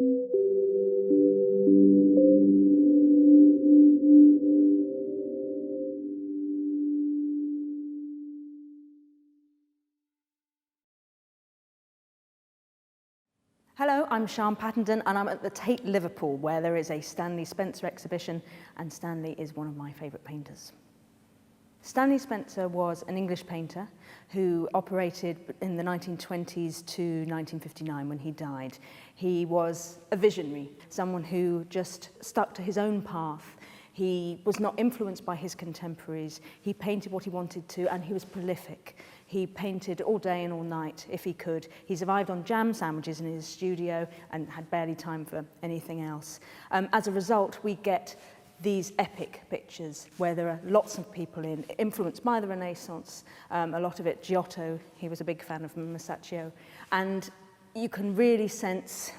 Hello, I'm Sian Pattenden and I'm at the Tate Liverpool, where there is a Stanley Spencer exhibition, and Stanley is one of my favourite painters. Stanley Spencer was an English painter who operated in the 1920s to 1959 when he died. He was a visionary, someone who just stuck to his own path. He was not influenced by his contemporaries. He painted what he wanted to, and he was prolific. He painted all day and all night if he could. He survived on jam sandwiches in his studio and had barely time for anything else. As a result, we get these epic pictures where there are lots of people influenced by the Renaissance, a lot of it Giotto. He was a big fan of Masaccio. And you can really sense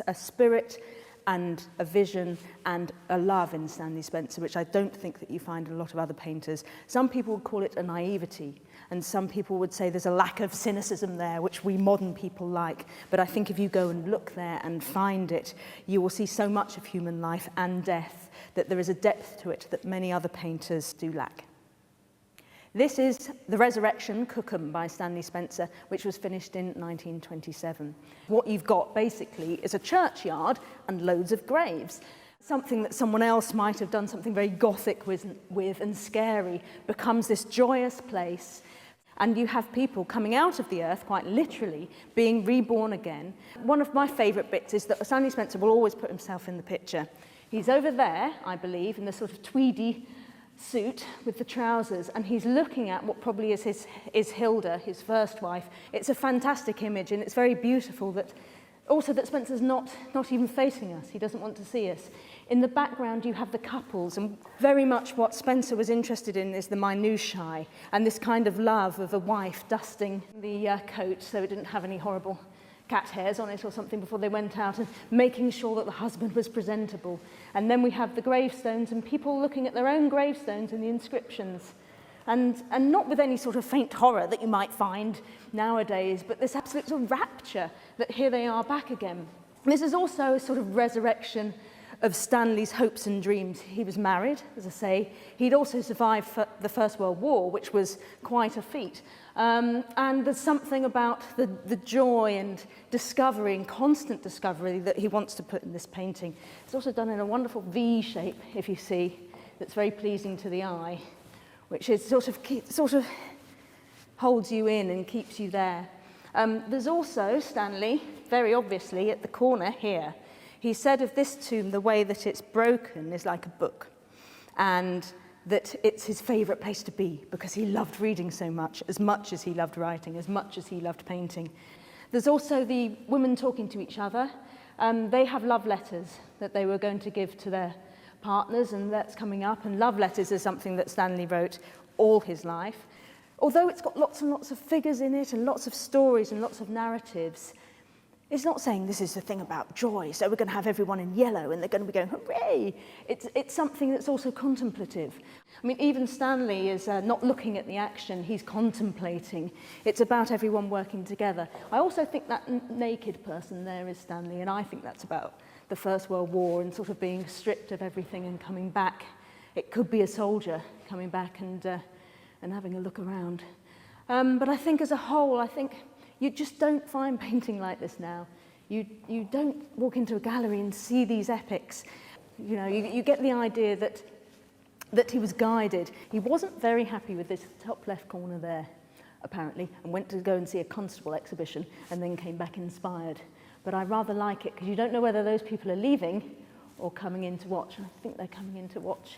a spirit and a vision and a love in Stanley Spencer, which I don't think that you find in a lot of other painters. Some people would call it a naivety, and some people would say there's a lack of cynicism there, which we modern people like. But I think if you go and look there and find it, you will see so much of human life and death that there is a depth to it that many other painters do lack. This is The Resurrection, Cookham, by Stanley Spencer, which was finished in 1927. What you've got, basically, is a churchyard and loads of graves. Something that someone else might have done something very gothic with and scary becomes this joyous place. And you have people coming out of the earth, quite literally, being reborn again. One of my favourite bits is that Stanley Spencer will always put himself in the picture. He's over there, I believe, in the sort of tweedy suit with the trousers, and he's looking at what probably is Hilda, his first wife. It's a fantastic image, and it's very beautiful that also that Spencer's not even facing us. He doesn't want to see us. In the background you have the couples, and very much what Spencer was interested in is the minutiae and this kind of love of a wife dusting the coat so it didn't have any horrible cat hairs on it or something before they went out, and making sure that the husband was presentable. And then we have the gravestones and people looking at their own gravestones and the inscriptions, and not with any sort of faint horror that you might find nowadays, but this absolute sort of rapture that here they are back again. This is also a sort of resurrection of Stanley's hopes and dreams. He was married, as I say. He'd also survived the First World War, which was quite a feat. And there's something about the joy and discovery and constant discovery that he wants to put in this painting. It's also done in a wonderful V shape, if you see, that's very pleasing to the eye, which is sort of holds you in and keeps you there. There's also Stanley, very obviously, at the corner here. He said of this tomb, the way that it's broken is like a book, and that it's his favourite place to be because he loved reading so much as he loved writing, as much as he loved painting. There's also the women talking to each other. They have love letters that they were going to give to their partners, and that's coming up. And love letters is something that Stanley wrote all his life. Although it's got lots and lots of figures in it and lots of stories and lots of narratives, it's not saying this is the thing about joy, so we're going to have everyone in yellow and they're going to be going, hooray! It's something that's also contemplative. I mean, even Stanley is not looking at the action, he's contemplating. It's about everyone working together. I also think that naked person there is Stanley, and I think that's about the First World War and sort of being stripped of everything and coming back. It could be a soldier coming back and having a look around. But I think as a whole, I think you just don't find painting like this now. You don't walk into a gallery and see these epics. You know, you get the idea that he was guided. He wasn't very happy with this top left corner there, apparently, and went to go and see a Constable exhibition and then came back inspired. But I rather like it because you don't know whether those people are leaving or coming in to watch. I think they're coming in to watch.